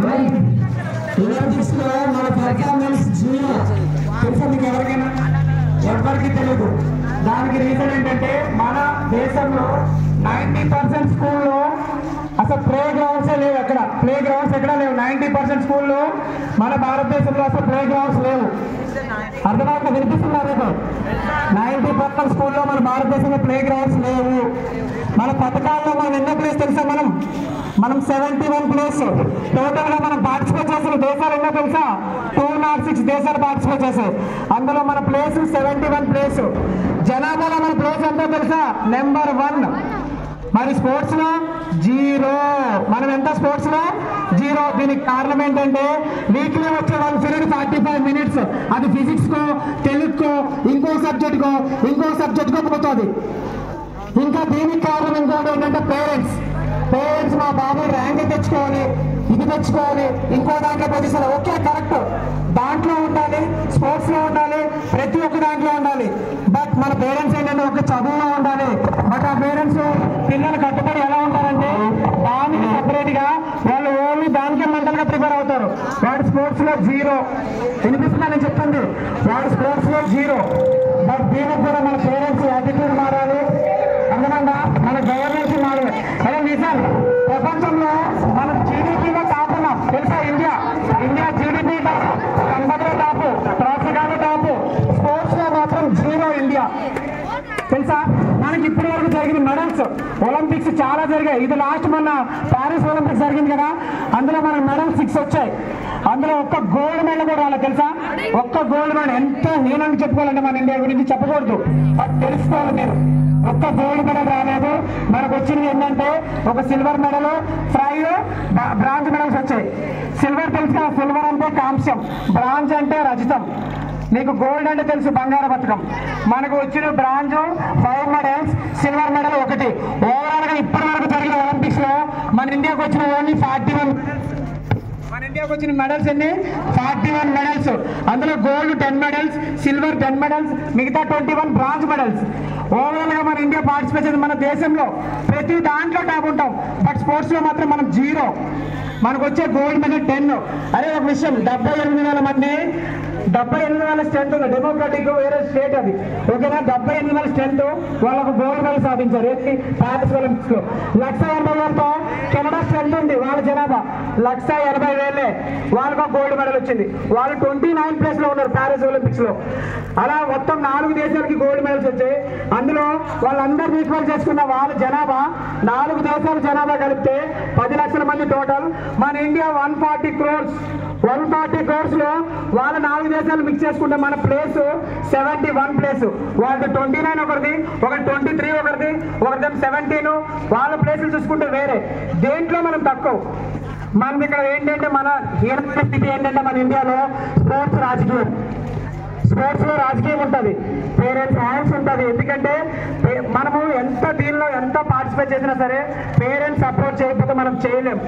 ఒలింపిక్స్లో మన performance zero తెలుసా మీకు ఎవరికైనా? ఎవరికి తెలియదు. దానికి రీజన్ ఏంటంటే మన దేశంలో 90% స్కూల్లో అసలు ప్లే గ్రౌండ్స్ లేవు. ఎక్కడ ప్లే గ్రౌండ్స్ ఎక్కడ లేవు. 90% స్కూల్లో మన భారతదేశంలో అసలు ప్లే గ్రౌండ్స్ లేవు. అర్థమవుతుంది? వినిపిస్తున్నారు? 90% స్కూల్లో మన భారతదేశంలో ప్లే గ్రౌండ్స్ లేవు. మన పథకాల్లో మనం ఎన్నో ప్లేస్ తెలుసా? మనం 71 ప్లేస్ టోటల్గా మనం పార్టిసిపేట్ చేసిన దేశాలు ఎన్నో తెలుసా? 206 దేశాలు పార్టిసిపేట్ చేశాయి. అందులో మన ప్లేస్ 71 ప్లేస్. జనాభాలో మన ప్లేస్ ఎంతో తెలుసా? నెంబర్ 1. మరి స్పోర్ట్స్ లో 0. మనం ఎంత స్పోర్ట్స్ లో 0. దీనికి కారణం ఏంటంటే వీక్లీ వచ్చే 1 పీరియడ్ 45 మినిట్స్ అది ఫిజిక్స్ కో, తెలుగుకో, ఇంకో సబ్జెక్ట్ కో పోతుంది. ఇంకా దీనికి కారణం ఇంకోటి ఏంటంటే పేరెంట్స్ మా బాబు ర్యాంక్ తెచ్చుకోవాలి, ఇది తెచ్చుకోవాలి, ఇంకో దాంట్లో పొజిషన్. ఓకే, కరెక్ట్, దాంట్లో ఉండాలి, స్పోర్ట్స్ లో ఉండాలి, ప్రతి ఒక్క దాంట్లో ఉండాలి. బట్ మన పేరెంట్స్ ఏంటంటే ఒక చదువులో ఉండాలి. బట్ ఆ పేరెంట్స్ పిల్లలు కట్టుబడి ఎలా ఉంటారంటే దానికి సపరేట్ గా వాళ్ళు ఓన్లీ దానికే మెంటల్ గా ప్రిపేర్ అవుతారు. వాడు స్పోర్ట్స్ లో 0. వినిపిస్తున్నా నేను చెప్తుంది? వాడు స్పోర్ట్స్ లో 0. బట్ దీనికి కూడా మన పేరెంట్స్ యాటిట్యూడ్ మారాలి. అందువల్ల మన గవర్నెన్స్ మారాలి. అదే నిజం. ప్రపంచంలో మనం జీడీపీలో టాప్ ఉన్నాం తెలుసా? ఇండియా జీడీపీ టాప్, సంపదలో టాప్, ట్రాఫికాలో టాప్. స్పోర్ట్స్ లో మాత్రం 0 ఇండియా. తెలుసా? మనకి ఇప్పటి వరకు జరిగిన మెడల్స్ ఒలింపిక్స్ చాలా జరిగాయి. ఇది లాస్ట్ మొన్న ప్యారిస్ ఒలింపిక్స్ జరిగింది కదా, అందులో మనకు మెడల్స్ 6 వచ్చాయి. అందులో ఒక్క గోల్డ్ మెడల్ కూడా రాలేదు తెలుసా? ఒక్క గోల్డ్ మెడల్. ఎంత హీనంగా చెప్పుకోవాలంటే మన ఇండియా గురించి చెప్పకూడదు, బట్ తెలుసుకోవాలి మీరు. ఒక్క గోల్డ్ మెడల్ రాలేదు. మనకు వచ్చింది ఏంటంటే ఒక సిల్వర్ మెడల్, 5 బ్రాంజ్ మెడల్స్ వచ్చాయి. సిల్వర్ తెలుసు కదా? సిల్వర్ అంటే కాంస్యం, బ్రాంజ్ అంటే రజతం. నీకు గోల్డ్ అంటే తెలుసు, బంగారు పథకం. మనకు వచ్చిన bronze 5 medals, silver medal 1. Overall గా ఇప్పటి వరకు జరిగిన ఒలింపిక్స్ లో మన ఇండియాకి వచ్చిన ఓన్లీ 41. మన ఇండియాకి వచ్చిన మెడల్స్ ఎన్ని? 41 మెడల్స్. అందులో గోల్డ్ 10 మెడల్స్, సిల్వర్ 10 మెడల్స్, మిగతా 21 బ్రాంజ్ మెడల్స్. ఓవరాల్ గా మన ఇండియా పార్టిసిపేట్ చేసింది. మన దేశంలో ప్రతి దాంట్లో టాప్ ఉంటాం, బట్ స్పోర్ట్స్ లో మాత్రం మనం 0. మనకు వచ్చే గోల్డ్ మెడల్ 10. అదే ఒక విషయం, 78,000 మంది, 78,000 స్ట్రెంత్ ఉంది. డెమోక్రటిక్ వేరే స్టేట్ అది, ఓకేనా? 78,000 స్ట్రెంత్ వాళ్ళకు గోల్డ్ మెడల్ సాధించారు. ఏంటి? ప్యారిస్ ఒలింపిక్స్ లో 180,000తో కెనడా స్ట్రెంత్ ఉంది. వాళ్ళ జనాభా 180,000, వాళ్ళకు గోల్డ్ మెడల్ వచ్చింది. వాళ్ళు 29 ప్లేస్ లో ఉన్నారు ప్యారిస్ ఒలింపిక్స్ లో. అలా మొత్తం 4 దేశాలకి గోల్డ్ మెడల్స్ వచ్చాయి. అందులో వాళ్ళందరూ ఈక్వల్ చేసుకున్న వాళ్ళ జనాభా 4 దేశాల జనాభా కలిపితే 10 లక్షల మంది టోటల్. మన ఇండియా 140 crores లో వాళ్ళ 4 దేశాలు మిక్స్ చేసుకుంటే మన ప్లేస్ 71 ప్లేస్. వాళ్ళది 29 ఒకరిది, ఒకటి 23 ఒకరిది, ఒకరిది 17. వాళ్ళ ప్లేసులు చూసుకుంటే వేరే. దేంట్లో మనం తక్కువ. మనది ఇక్కడ ఏంటంటే మన స్థితి ఏంటంటే మన ఇండియాలో స్పోర్ట్స్ రాజకీయం. స్పోర్ట్స్ లో రాజకీయం ఉంటుంది, పేరెంట్స్ హ్యాండ్స్ ఉంటుంది. ఎందుకంటే మనము దీనిలో ఎంత పార్టిసిపేట్ చేసినా సరే పేరెంట్స్ సపోర్ట్ చేయకపోతే మనం చేయలేం.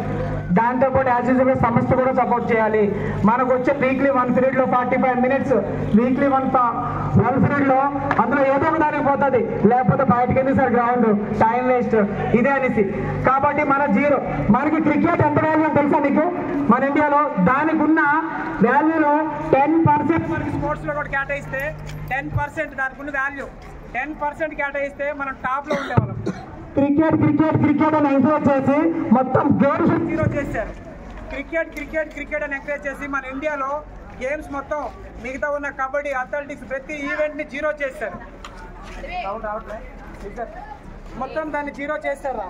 దాంతోపాటు యాజ్ యూజువల్ సంస్థ కూడా సపోర్ట్ చేయాలి. మనకు వచ్చే వీక్లీ 1 పీరియడ్ లో 45 మినిట్స్, వీక్లీ 1 పీరియడ్ లో అందులో ఏదో ఒక దానికి పోతుంది, లేకపోతే బయటకి ఎందుకు సార్ గ్రౌండ్, టైం వేస్ట్, ఇదే అనేసి. కాబట్టి మన 0. మనకి క్రికెట్ ఎంత వాల్యూ తెలుసా నీకు? మన ఇండియాలో దానికి ఉన్న వాల్యూలో 10% మనకి స్పోర్ట్స్ లో కూడా కేటాయిస్తే 10% దానికి ఉన్న వాల్యూ 10% కేటాయిస్తే మనం టాప్ లో ఉండేవాళ్ళం. క్రికెట్ అని ఎంకరేజ్ చేసి మొత్తం గేమ్స్ 0 చేశారు. క్రికెట్ అని ఎంకరేజ్ చేసి మన ఇండియాలో గేమ్స్ మొత్తం మిగతా ఉన్న కబడ్డీ, అథ్లెటిక్స్ ప్రతి ఈవెంట్ ని 0 చేశారు. మొత్తం దాన్ని 0 చేశారా?